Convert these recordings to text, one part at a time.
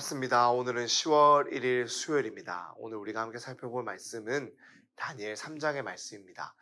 반갑습니다. 오늘은 10월 1일 수요일입니다. 오늘 우리가 함께 살펴볼 말씀은 다니엘 3장의 말씀입니다.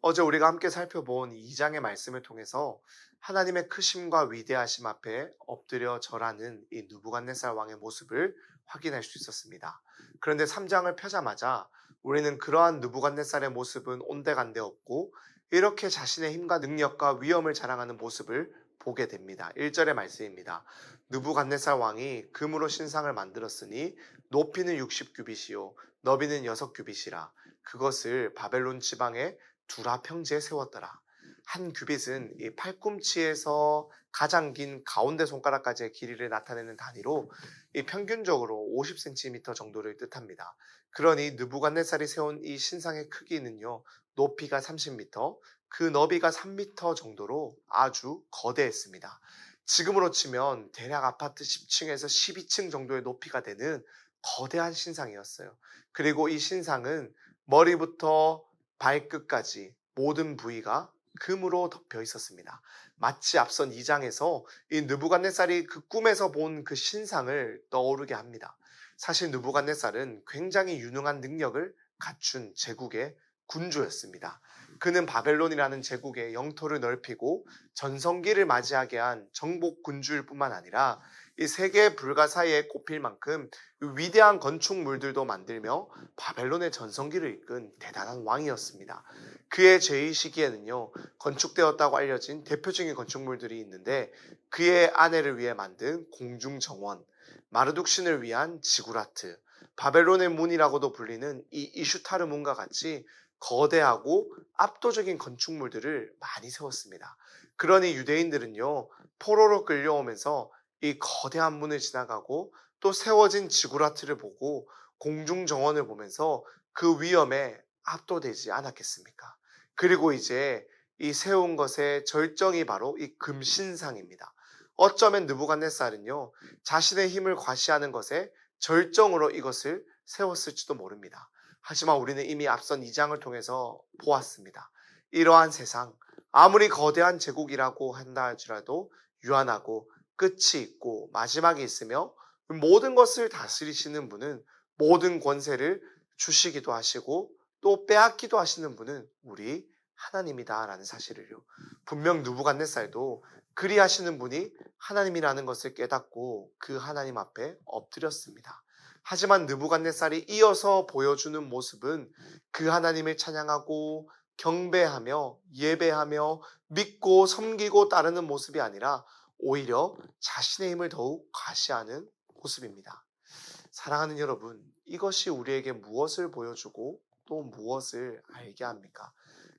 어제 우리가 함께 살펴본 2장의 말씀을 통해서 하나님의 크심과 위대하심 앞에 엎드려 절하는 이 느부갓네살 왕의 모습을 확인할 수 있었습니다. 그런데 3장을 펴자마자 우리는 그러한 느부갓네살의 모습은 온데간데 없고 이렇게 자신의 힘과 능력과 위엄을 자랑하는 모습을 보게 됩니다. 1절의 말씀입니다. 느부갓네살 왕이 금으로 신상을 만들었으니 높이는 60규빗이요 너비는 6규빗이라 그것을 바벨론 지방의 두라 평지에 세웠더라. 한 규빗은 이 팔꿈치에서 가장 긴 가운데 손가락까지의 길이를 나타내는 단위로 이 평균적으로 50cm 정도를 뜻합니다. 그러니 느부갓네살이 세운 이 신상의 크기는요 높이가 30m, 그 너비가 3m 정도로 아주 거대했습니다. 지금으로 치면 대략 아파트 10층에서 12층 정도의 높이가 되는 거대한 신상이었어요. 그리고 이 신상은 머리부터 발끝까지 모든 부위가 금으로 덮여 있었습니다. 마치 앞선 2장에서 이 느부갓네살이 그 꿈에서 본 그 신상을 떠오르게 합니다. 사실 느부갓네살은 굉장히 유능한 능력을 갖춘 제국의 군주였습니다. 그는 바벨론이라는 제국의 영토를 넓히고 전성기를 맞이하게 한 정복 군주일 뿐만 아니라 이 세계 불가사의에 꼽힐 만큼 위대한 건축물들도 만들며 바벨론의 전성기를 이끈 대단한 왕이었습니다. 그의 제2 시기에는요 건축되었다고 알려진 대표적인 건축물들이 있는데 그의 아내를 위해 만든 공중정원, 마르둑 신을 위한 지구라트, 바벨론의 문이라고도 불리는 이 이슈타르 문과 같이 거대하고 압도적인 건축물들을 많이 세웠습니다. 그러니 유대인들은요 포로로 끌려오면서 이 거대한 문을 지나가고 또 세워진 지구라트를 보고 공중정원을 보면서 그 위엄에 압도되지 않았겠습니까? 그리고 이제 이 세운 것의 절정이 바로 이 금신상입니다. 어쩌면 느부갓네살은요 자신의 힘을 과시하는 것에 절정으로 이것을 세웠을지도 모릅니다. 하지만 우리는 이미 앞선 2장을 통해서 보았습니다. 이러한 세상, 아무리 거대한 제국이라고 한다 할지라도 유한하고 끝이 있고 마지막이 있으며 모든 것을 다스리시는 분은 모든 권세를 주시기도 하시고 또 빼앗기도 하시는 분은 우리 하나님이다라는 사실을요. 분명 느부갓네살도 그리하시는 분이 하나님이라는 것을 깨닫고 그 하나님 앞에 엎드렸습니다. 하지만 느부갓네살이 이어서 보여주는 모습은 그 하나님을 찬양하고 경배하며 예배하며 믿고 섬기고 따르는 모습이 아니라 오히려 자신의 힘을 더욱 과시하는 모습입니다. 사랑하는 여러분, 이것이 우리에게 무엇을 보여주고 또 무엇을 알게 합니까?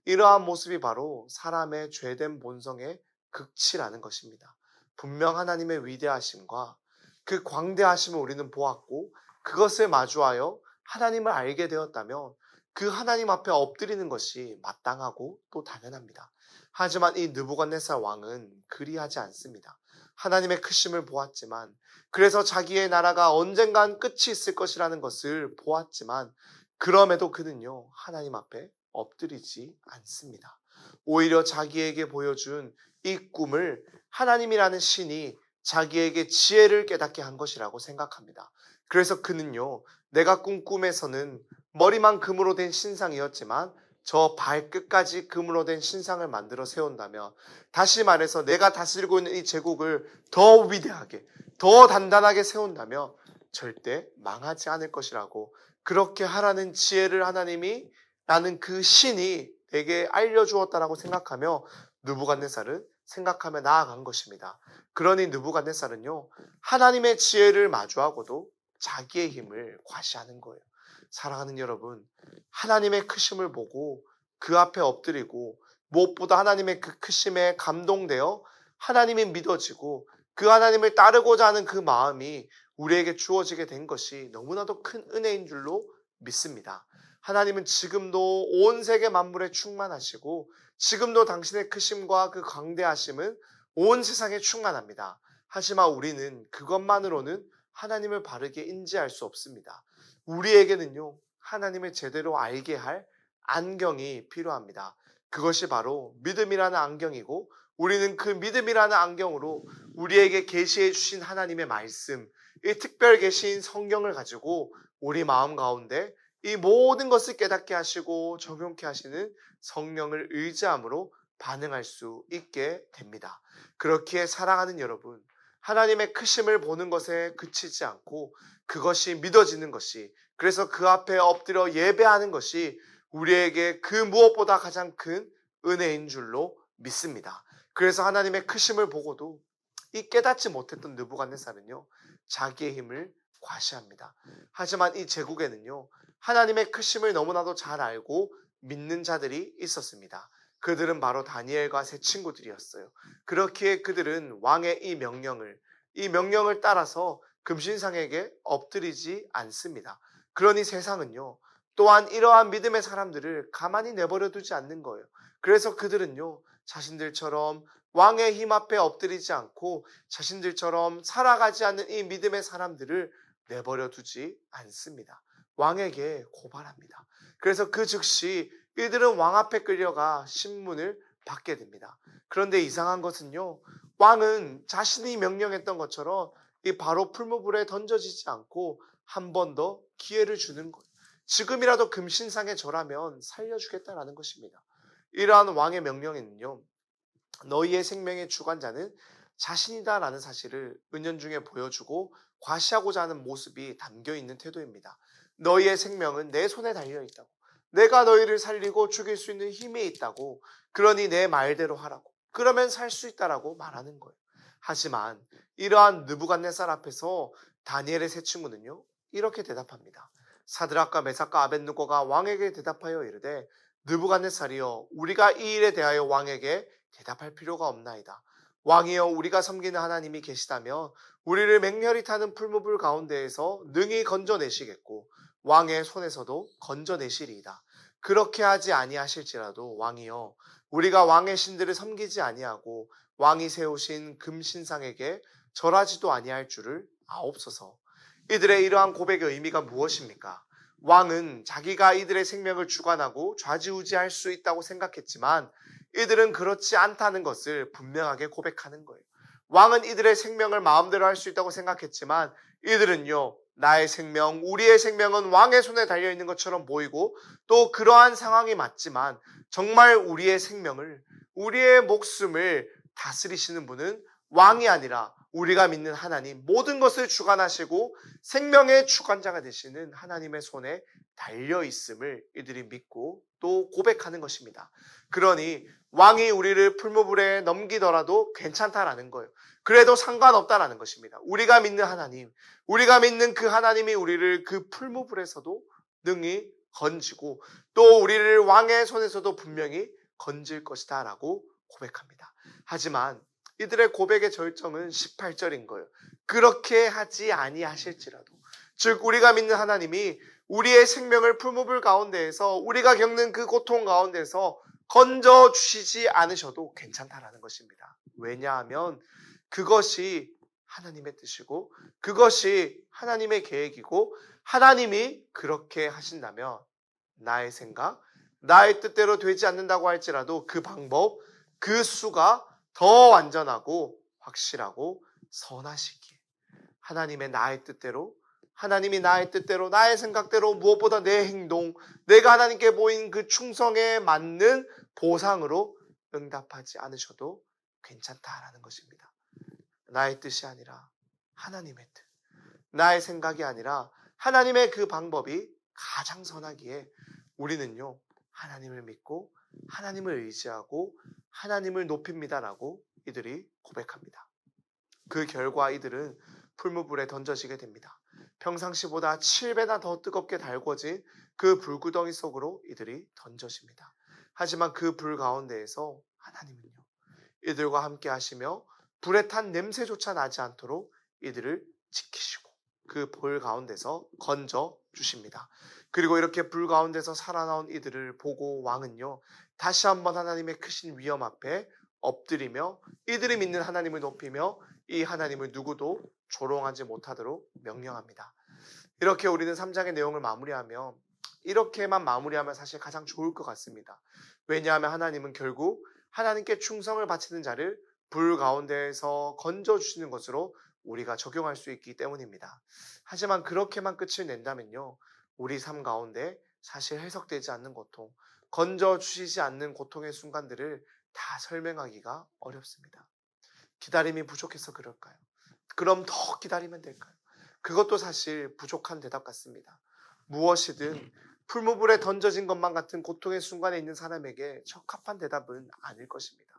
이러한 모습이 바로 사람의 죄된 본성의 극치라는 것입니다. 분명 하나님의 위대하심과 그 광대하심을 우리는 보았고 그것을 마주하여 하나님을 알게 되었다면 그 하나님 앞에 엎드리는 것이 마땅하고 또 당연합니다. 하지만 이 느부갓네살 왕은 그리하지 않습니다. 하나님의 크심을 보았지만 그래서 자기의 나라가 언젠간 끝이 있을 것이라는 것을 보았지만 그럼에도 그는요 하나님 앞에 엎드리지 않습니다. 오히려 자기에게 보여준 이 꿈을 하나님이라는 신이 자기에게 지혜를 깨닫게 한 것이라고 생각합니다. 그래서 그는요 내가 꾼 꿈에서는 머리만 금으로 된 신상이었지만 저 발끝까지 금으로 된 신상을 만들어 세운다면, 다시 말해서 내가 다스리고 있는 이 제국을 더 위대하게 더 단단하게 세운다면 절대 망하지 않을 것이라고, 그렇게 하라는 지혜를 하나님이 나는 그 신이 내게 알려주었다라고 생각하며 느부갓네살은 생각하며 나아간 것입니다. 그러니 느부갓네살은요 하나님의 지혜를 마주하고도 자기의 힘을 과시하는 거예요. 사랑하는 여러분, 하나님의 크심을 보고 그 앞에 엎드리고 무엇보다 하나님의 그 크심에 감동되어 하나님이 믿어지고 그 하나님을 따르고자 하는 그 마음이 우리에게 주어지게 된 것이 너무나도 큰 은혜인 줄로 믿습니다. 하나님은 지금도 온 세계 만물에 충만하시고 지금도 당신의 크심과 그 광대하심은 온 세상에 충만합니다. 하지만 우리는 그것만으로는 하나님을 바르게 인지할 수 없습니다. 우리에게는요 하나님을 제대로 알게 할 안경이 필요합니다. 그것이 바로 믿음이라는 안경이고 우리는 그 믿음이라는 안경으로 우리에게 계시해 주신 하나님의 말씀, 이 특별 계신 성경을 가지고 우리 마음 가운데 이 모든 것을 깨닫게 하시고 적용케 하시는 성령을 의지함으로 반응할 수 있게 됩니다. 그렇기에 사랑하는 여러분, 하나님의 크심을 보는 것에 그치지 않고 그것이 믿어지는 것이, 그래서 그 앞에 엎드려 예배하는 것이 우리에게 그 무엇보다 가장 큰 은혜인 줄로 믿습니다. 그래서 하나님의 크심을 보고도 이 깨닫지 못했던 느부갓네살은요, 자기의 힘을 과시합니다. 하지만 이 제국에는요, 하나님의 크심을 너무나도 잘 알고 믿는 자들이 있었습니다. 그들은 바로 다니엘과 세 친구들이었어요. 그렇기에 그들은 왕의 이 명령을 따라서 금신상에게 엎드리지 않습니다. 그러니 세상은요, 또한 이러한 믿음의 사람들을 가만히 내버려 두지 않는 거예요. 그래서 그들은요, 자신들처럼 왕의 힘 앞에 엎드리지 않고 자신들처럼 살아가지 않는 이 믿음의 사람들을 내버려 두지 않습니다. 왕에게 고발합니다. 그래서 그 즉시 이들은 왕 앞에 끌려가 신문을 받게 됩니다. 그런데 이상한 것은요, 왕은 자신이 명령했던 것처럼 이 바로 풀무불에 던져지지 않고 한 번 더 기회를 주는 거예요. 지금이라도 금신상에 절하면 살려주겠다라는 것입니다. 이러한 왕의 명령에는요, 너희의 생명의 주관자는 자신이다라는 사실을 은연중에 보여주고 과시하고자 하는 모습이 담겨있는 태도입니다. 너희의 생명은 내 손에 달려있다고, 내가 너희를 살리고 죽일 수 있는 힘이 있다고, 그러니 내 말대로 하라고, 그러면 살 수 있다라고 말하는 거예요. 하지만 이러한 느부갓네살 앞에서 다니엘의 세 친구는요, 이렇게 대답합니다. 사드락과 메삭과 아벳느고가 왕에게 대답하여 이르되, 느부갓네살이여, 우리가 이 일에 대하여 왕에게 대답할 필요가 없나이다. 왕이여, 우리가 섬기는 하나님이 계시다면 우리를 맹렬히 타는 풀무불 가운데에서 능히 건져내시겠고 왕의 손에서도 건져내시리이다. 그렇게 하지 아니하실지라도 왕이여, 우리가 왕의 신들을 섬기지 아니하고 왕이 세우신 금신상에게 절하지도 아니할 줄을 아옵소서. 이들의 이러한 고백의 의미가 무엇입니까? 왕은 자기가 이들의 생명을 주관하고 좌지우지할 수 있다고 생각했지만 이들은 그렇지 않다는 것을 분명하게 고백하는 거예요. 왕은 이들의 생명을 마음대로 할 수 있다고 생각했지만 이들은요, 나의 생명, 우리의 생명은 왕의 손에 달려있는 것처럼 보이고 또 그러한 상황이 맞지만 정말 우리의 생명을, 우리의 목숨을 다스리시는 분은 왕이 아니라 우리가 믿는 하나님, 모든 것을 주관하시고 생명의 주관자가 되시는 하나님의 손에 달려있음을 이들이 믿고 또 고백하는 것입니다. 그러니 왕이 우리를 풀무불에 넘기더라도 괜찮다라는 거예요. 그래도 상관없다라는 것입니다. 우리가 믿는 하나님, 우리가 믿는 그 하나님이 우리를 그 풀무불에서도 능히 건지고 또 우리를 왕의 손에서도 분명히 건질 것이다 라고 고백합니다. 하지만 이들의 고백의 절정은 18절인 거예요. 그렇게 하지 아니하실지라도, 즉 우리가 믿는 하나님이 우리의 생명을 풀무불 가운데에서, 우리가 겪는 그 고통 가운데서 건져주시지 않으셔도 괜찮다라는 것입니다. 왜냐하면 그것이 하나님의 뜻이고 그것이 하나님의 계획이고 하나님이 그렇게 하신다면 나의 생각, 나의 뜻대로 되지 않는다고 할지라도 그 방법, 그 수가 더 완전하고 확실하고 선하시기에 하나님이 나의 뜻대로 나의 생각대로 무엇보다 내 행동, 내가 하나님께 보인 그 충성에 맞는 보상으로 응답하지 않으셔도 괜찮다라는 것입니다. 나의 뜻이 아니라 하나님의 뜻, 나의 생각이 아니라 하나님의 그 방법이 가장 선하기에 우리는요, 하나님을 믿고 하나님을 의지하고 하나님을 높입니다라고 이들이 고백합니다. 그 결과 이들은 풀무불에 던져지게 됩니다. 평상시보다 7배나 더 뜨겁게 달궈진 그 불구덩이 속으로 이들이 던져집니다. 하지만 그 불 가운데에서 하나님은요, 이들과 함께 하시며 불에 탄 냄새조차 나지 않도록 이들을 지키시고 그 불 가운데서 건져 주십니다. 그리고 이렇게 불 가운데서 살아나온 이들을 보고 왕은요, 다시 한번 하나님의 크신 위엄 앞에 엎드리며 이들이 믿는 하나님을 높이며 이 하나님을 누구도 조롱하지 못하도록 명령합니다. 이렇게 우리는 3장의 내용을 마무리하며 이렇게만 마무리하면 사실 가장 좋을 것 같습니다. 왜냐하면 하나님은 결국 하나님께 충성을 바치는 자를 불 가운데에서 건져주시는 것으로 우리가 적용할 수 있기 때문입니다. 하지만 그렇게만 끝을 낸다면요, 우리 삶 가운데 사실 해석되지 않는 고통, 건져 주시지 않는 고통의 순간들을 다 설명하기가 어렵습니다. 기다림이 부족해서 그럴까요? 그럼 더 기다리면 될까요? 그것도 사실 부족한 대답 같습니다. 무엇이든 풀무불에 던져진 것만 같은 고통의 순간에 있는 사람에게 적합한 대답은 아닐 것입니다.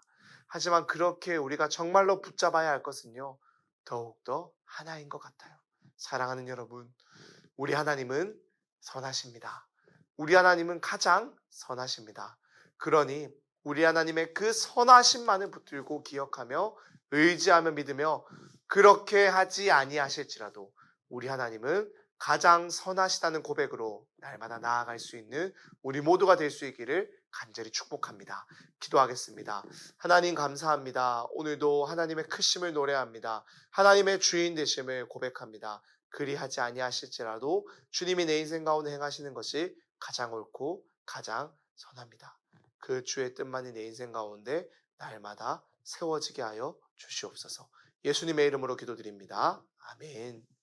하지만 그렇게 우리가 정말로 붙잡아야 할 것은요, 더욱더 하나인 것 같아요. 사랑하는 여러분, 우리 하나님은 선하십니다. 우리 하나님은 가장 선하십니다. 그러니 우리 하나님의 그 선하심만을 붙들고 기억하며 의지하며 믿으며 그렇게 하지 아니하실지라도 우리 하나님은 가장 선하시다는 고백으로 날마다 나아갈 수 있는 우리 모두가 될 수 있기를 간절히 축복합니다. 기도하겠습니다. 하나님 감사합니다. 오늘도 하나님의 크심을 노래합니다. 하나님의 주인 되심을 고백합니다. 그리하지 아니하실지라도 주님이 내 인생 가운데 행하시는 것이 가장 옳고 가장 선합니다. 그 주의 뜻만이 내 인생 가운데 날마다 세워지게 하여 주시옵소서. 예수님의 이름으로 기도드립니다. 아멘.